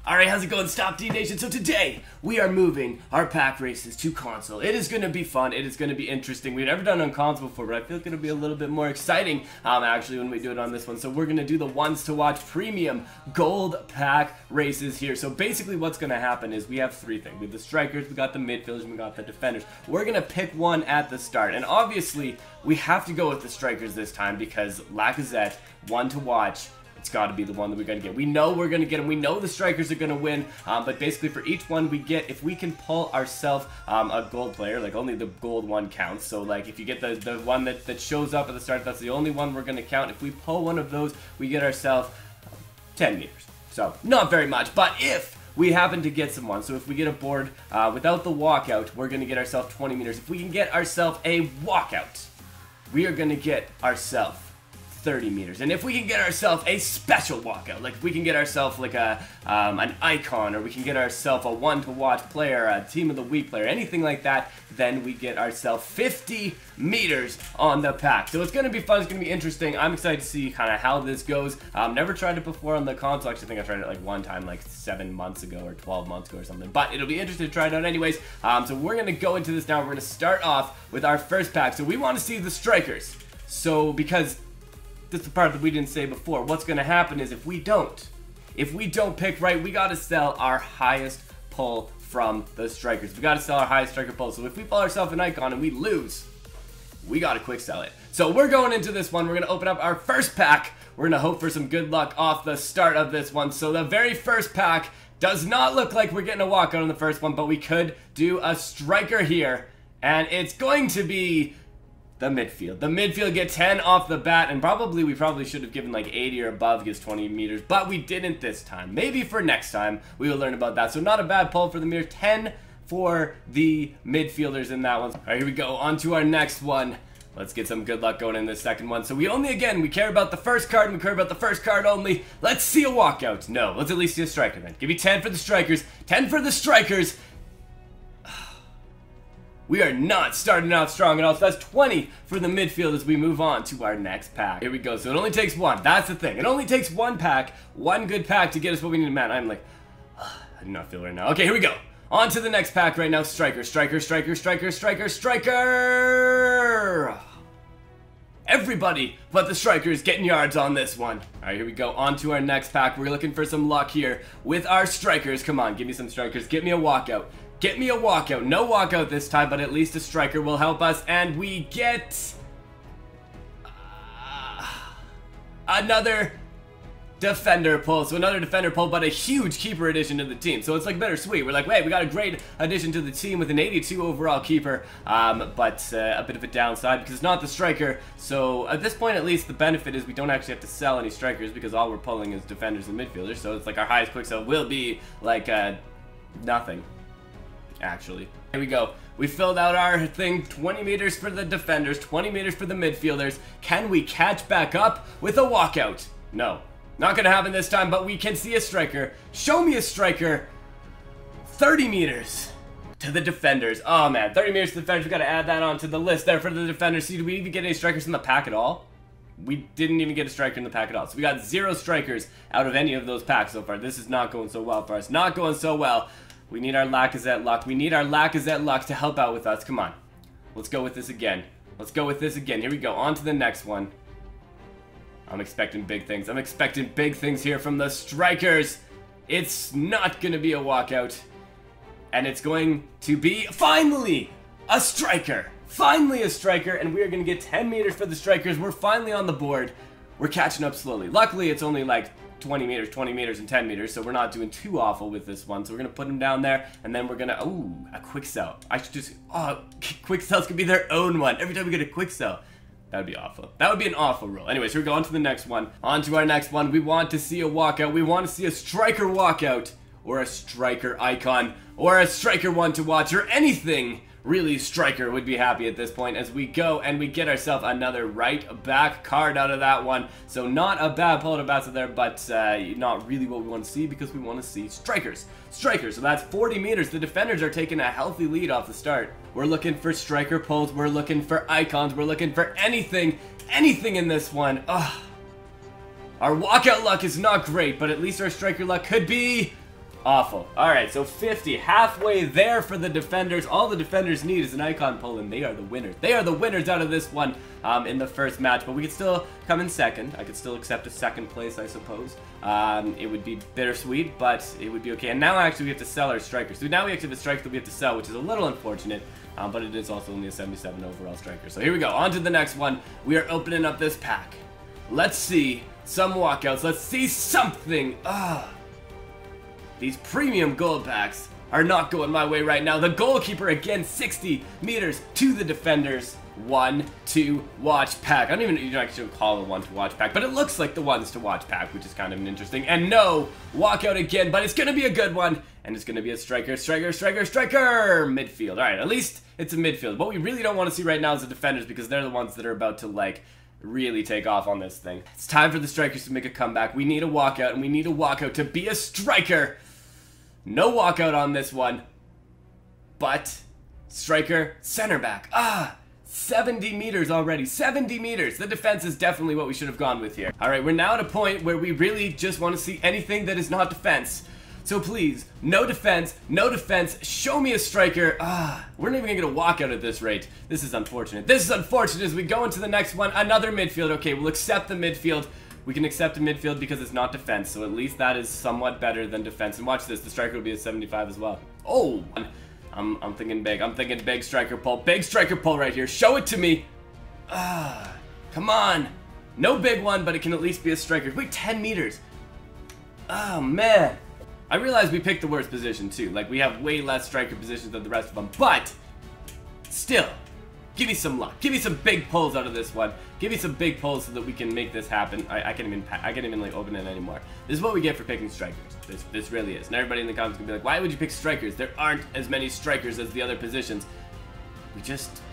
Alright, how's it going, Stopde Nation? So today, we are moving our pack races to console. It is going to be fun, it is going to be interesting. We've never done it on console before, but I feel it's going to be a little bit more exciting, actually, when we do it on this one. So we're going to do the ones to watch premium gold pack races here. So basically what's going to happen is we have three things. We have the strikers, we got the midfielders, and we got the defenders. We're going to pick one at the start, and obviously, we have to go with the strikers this time because Lacazette, one to watch. It's got to be the one that we're going to get. We know we're going to get him. We know the strikers are going to win. But basically for each one we get, if we can pull ourselves a gold player, like only the gold one counts. So like if you get the one that shows up at the start, that's the only one we're going to count. If we pull one of those, we get ourselves 10 meters. So not very much. But if we happen to get someone, so if we get a board without the walkout, we're going to get ourselves 20 meters. If we can get ourselves a walkout, we are going to get ourselves 30 meters. And if we can get ourselves a special walkout, like if we can get ourselves like an icon, or we can get ourselves a one to watch player, a team of the week player, anything like that, then we get ourselves 50 meters on the pack. So it's going to be fun, it's going to be interesting. I'm excited to see kind of how this goes. Never tried it before on the console. Actually, I think I tried it like one time like 7 months ago or 12 months ago or something, but it'll be interesting to try it out anyways. So we're going to go into this now. We're going to start off with our first pack. So we want to see the strikers. So because this is the part that we didn't say before. What's going to happen is if we don't pick right, we got to sell our highest pull from the strikers. We got to sell our highest striker pull. So if we pull ourselves an icon and we lose, we got to quick sell it. So we're going into this one. We're going to open up our first pack. We're going to hope for some good luck off the start of this one. So the very first pack does not look like we're getting a walkout on the first one, but we could do a striker here. And it's going to be the midfield. The midfield get 10 off the bat, and we probably should have given like 80 or above, gets 20 meters, but we didn't this time. Maybe for next time, we will learn about that. So not a bad pull for the mirror. 10 for the midfielders in that one. All right, here we go. On to our next one. Let's get some good luck going in this second one. So we care about the first card, and we care about the first card only. Let's see a walkout. No, let's at least see a striker then. Give me 10 for the strikers. 10 for the strikers. We are not starting out strong at all, so that's 20 for the midfield as we move on to our next pack. Here we go, so it only takes one. That's the thing. It only takes one pack, one good pack to get us what we need. Man, I'm like, I do not feel right now. Okay, here we go. On to the next pack right now. Striker, striker, striker, striker, striker, striker! Everybody but the strikers getting yards on this one. Alright, here we go. On to our next pack. We're looking for some luck here with our strikers. Come on, give me some strikers. Get me a walkout. Get me a walkout. No walkout this time, but at least a striker will help us. And we get another defender pull. So another defender pull, but a huge keeper addition to the team. So it's like bittersweet. We're like, wait, we got a great addition to the team with an 82 overall keeper, but a bit of a downside because it's not the striker. So at this point, at least, the benefit is we don't actually have to sell any strikers because all we're pulling is defenders and midfielders. So it's like our highest quick sell will be like nothing. Actually, here we go. We filled out our thing. 20 meters for the defenders, 20 meters for the midfielders. Can we catch back up with a walkout? No, not gonna happen this time, but we can see a striker. Show me a striker. 30 meters to the defenders. Oh man, 30 meters to the defenders. We gotta add that onto the list there for the defenders. See, do we even get any strikers in the pack at all? We didn't even get a striker in the pack at all. So we got 0 strikers out of any of those packs so far. This is not going so well for us. Not going so well. We need our Lacazette luck. We need our Lacazette luck to help out with us. Come on. Let's go with this again. Let's go with this again. Here we go. On to the next one. I'm expecting big things. I'm expecting big things here from the strikers. It's not going to be a walkout. And it's going to be, finally, a striker. Finally a striker. And we are going to get 10 meters for the strikers. We're finally on the board. We're catching up slowly. Luckily, it's only like 20 meters, and 10 meters, so we're not doing too awful with this one. So we're going to put him down there, and then we're going to, ooh, a quick sell. I should just, quick sells could be their own one. Every time we get a quick sell, that would be awful. That would be an awful rule. Anyways, here we go on to the next one. On to our next one. We want to see a walkout. We want to see a striker walkout, or a striker icon, or a striker one to watch, or anything. Really, striker would be happy at this point as we go and we get ourselves another right back card out of that one. So not a bad pull to Bassa there, but not really what we want to see because we want to see strikers. Strikers, so that's 40 meters. The defenders are taking a healthy lead off the start. We're looking for striker pulls. We're looking for icons. We're looking for anything in this one. Ugh. Our walkout luck is not great, but at least our striker luck could be Awful. Alright, so 50. Halfway there for the defenders. All the defenders need is an icon pull, and they are the winners. They are the winners out of this one in the first match. But we could still come in second. I could still accept a second place, I suppose. It would be bittersweet, but it would be okay. And now actually we have to sell our strikers. So now we actually have a striker that we have to sell, which is a little unfortunate. But it is also only a 77 overall striker. So here we go. On to the next one. We are opening up this pack. Let's see some walkouts. Let's see something. These premium gold packs are not going my way right now. The goalkeeper, again, 60 meters to the defenders. 1-2 watch pack. I don't even actually call it a 1-to-watch pack, but it looks like the ones to watch pack, which is kind of interesting. And no walkout again, but it's going to be a good one. And it's going to be a striker, midfield. All right, at least it's a midfield. What we really don't want to see right now is the defenders, because they're the ones that are about to, like, really take off on this thing. It's time for the strikers to make a comeback. We need a walkout, and we need a walkout to be a striker. No walkout on this one, but striker, center back. 70 meters already. 70 meters. The defense is definitely what we should have gone with here. All right, we're now at a point where we really just want to see anything that is not defense. So please, no defense, no defense. Show me a striker. We're not even gonna get a walkout at this rate. This is unfortunate. This is unfortunate as we go into the next one. Another midfield. Okay, we'll accept the midfield. We can accept a midfield because it's not defense, so at least that is somewhat better than defense. And watch this, the striker will be a 75 as well. Oh, I'm thinking big. I'm thinking big striker pull. Big striker pull right here. Show it to me. Come on. No big one, but it can at least be a striker. Wait, 10 meters. Oh, man. I realize we picked the worst position, too. Like, we have way less striker positions than the rest of them, but still. Give me some luck. Give me some big pulls out of this one. Give me some big pulls so that we can make this happen. I can't even like open it anymore. This is what we get for picking strikers. This really is. And everybody in the comments can be like, why would you pick strikers? There aren't as many strikers as the other positions. We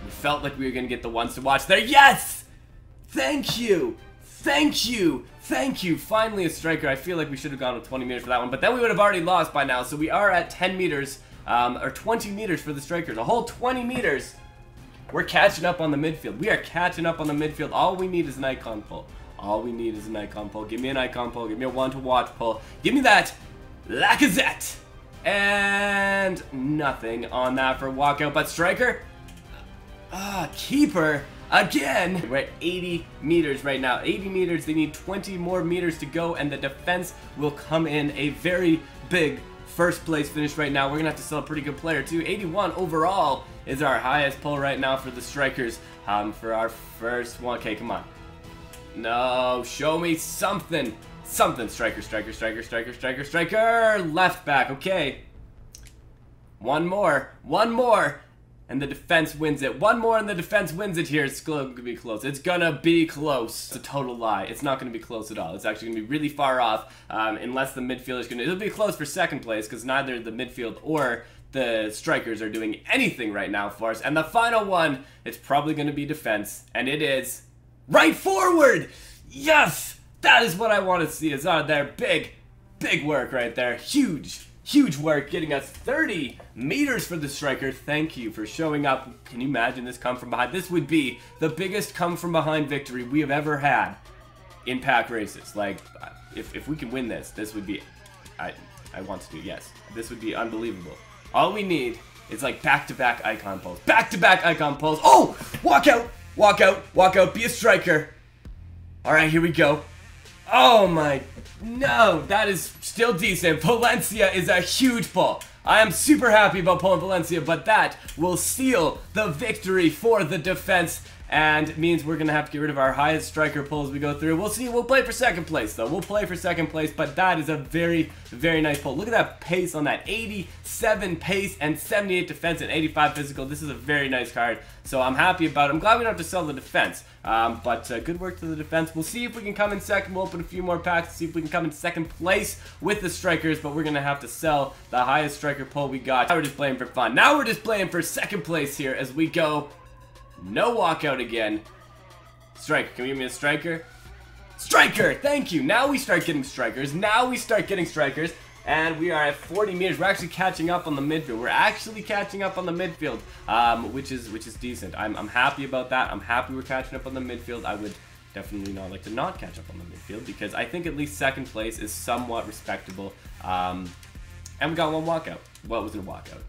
felt like we were gonna get the ones to watch there. Yes! Thank you! Thank you! Thank you! Finally a striker. I feel like we should have gone with 20 meters for that one, but then we would have already lost by now. So we are at 10 meters, or 20 meters for the strikers. A whole 20 meters. We're catching up on the midfield. We are catching up on the midfield. All we need is an icon pull. All we need is an icon pull. Give me an icon pull. Give me a one-to-watch pull. Give me that Lacazette. And nothing on that for walkout. But striker, keeper again. We're at 80 meters right now. 80 meters. They need 20 more meters to go, and the defense will come in a very big first place finish right now. We're gonna have to sell a pretty good player too. 81 overall is our highest pull right now for the strikers. For our first one. Okay, come on. No, show me something. Something. Striker. Left back. Okay. One more. And the defense wins it. One more and the defense wins it here. It's going to be close. It's going to be close. It's a total lie. It's not going to be close at all. It's actually going to be really far off unless the midfield is going to... It'll be close for second place because neither the midfield or the strikers are doing anything right now for us. And the final one, it's probably going to be defense. And it is right forward. Yes! That is what I want to see. It's out there. Big work right there. Huge work getting us 30 meters for the striker. Thank you for showing up. Can you imagine this come from behind? This would be the biggest come from behind victory we have ever had in pack races. Like, if we can win this, this would be... I want to do, yes. This would be unbelievable. All we need is like back-to-back icon pulls. Back-to-back icon pulls. Oh! Walk out, be a striker. Alright, here we go. Oh my... No, that is still decent. Valencia is a huge pull. I am super happy about pulling Valencia, but that will seal the victory for the defense and means we're going to have to get rid of our highest striker pull as we go through. We'll see. We'll play for second place, though. We'll play for second place, but that is a very nice pull. Look at that pace on that. 87 pace and 78 defense and 85 physical. This is a very nice card, so I'm happy about it. I'm glad we don't have to sell the defense, but good work to the defense. We'll see if we can come in second. We'll open a few more packs to see if we can come in second place with the strikers, but we're going to have to sell the highest striker pull we got. Now we're just playing for fun. Now we're just playing for second place here as we go. No walkout again. Striker, can we give me a striker? Striker! Thank you! Now we start getting strikers. And we are at 40 meters. We're actually catching up on the midfield. Which is decent. I'm happy about that. I'm happy we're catching up on the midfield. I would definitely not like to not catch up on the midfield because I think at least second place is somewhat respectable. And we got one walkout. Well, it wasn't a walkout.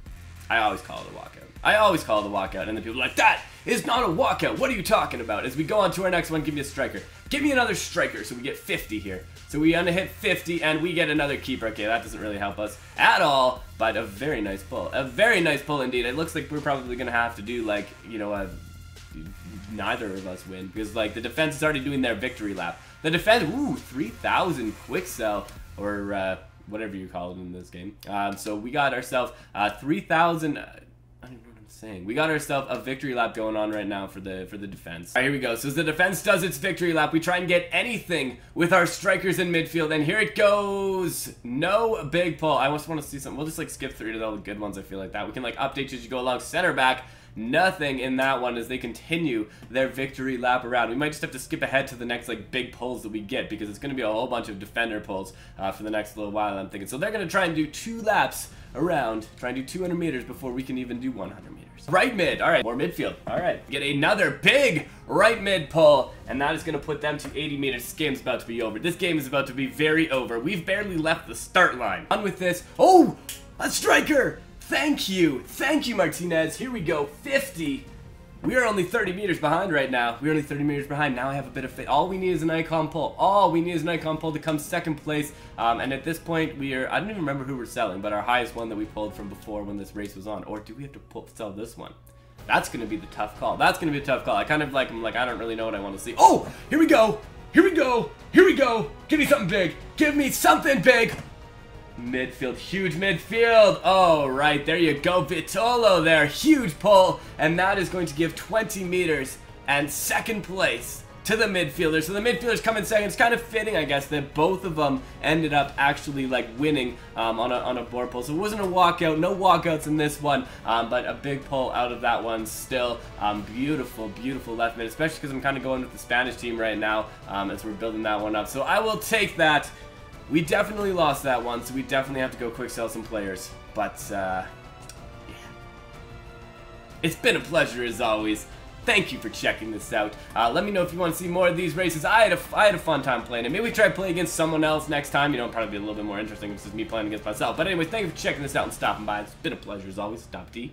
I always call it a walkout. I always call it a walkout, and then people are like, that is not a walkout. What are you talking about? As we go on to our next one, give me a striker. Give me another striker, so we get 50 here. So we hit 50, and we get another keeper. Okay, that doesn't really help us at all, but a very nice pull. A very nice pull indeed. It looks like we're probably going to have to do, like, you know, neither of us win, because, like, the defense is already doing their victory lap. The defense, ooh, 3,000 quick sell, or, whatever you call it in this game. So we got ourselves 3,000. I don't know what I'm saying. We got ourselves a victory lap going on right now for the defense. All right, here we go. So as the defense does its victory lap, we try and get anything with our strikers in midfield, and here it goes. No big pull. I just want to see something. We'll just like skip through to all the good ones. I feel like that we can like update as you go along. Center back. Nothing in that one as they continue their victory lap around. We might just have to skip ahead to the next like big pulls that we get, because it's going to be a whole bunch of defender pulls for the next little while, I'm thinking. So they're going to try and do 2 laps around, try and do 200 meters before we can even do 100 meters. Right mid, all right, more midfield, all right. Get another big right mid pull, and that is going to put them to 80 meters. This game's about to be over. This game is about to be very over. We've barely left the start line. On with this. Oh, a striker! Thank you, Martinez. Here we go, 50. We are only 30 meters behind right now. We're only 30 meters behind. Now I have a bit of faith. All we need is an icon pull. All we need is an icon pull to come second place. And at this point, we are, I don't even remember who we're selling, but our highest one that we pulled from before when this race was on. Or do we have to sell this one? That's going to be the tough call. That's going to be a tough call. I kind of like, I'm like, I don't really know what I want to see. Oh, here we go. Here we go. Here we go. Give me something big. Give me something big. Midfield, huge midfield. Oh, right, there you go, Vitolo there, huge pull, and that is going to give 20 meters and second place to the midfielders. So the midfielders come in second. It's kind of fitting, I guess, that both of them ended up actually like winning on a board pull. So it wasn't a walkout, no walkouts in this one, but a big pull out of that one still. Beautiful, beautiful left mid, especially because I'm kind of going with the Spanish team right now as we're building that one up. So I will take that. We definitely lost that one, so we definitely have to go quick sell some players. But, yeah. It's been a pleasure as always. Thank you for checking this out. Let me know if you want to see more of these races. I had a fun time playing it. Maybe we try to play against someone else next time. You know, it'll probably be a little bit more interesting if it's just me playing against myself. But anyway, thank you for checking this out and stopping by. It's been a pleasure as always. Stopde.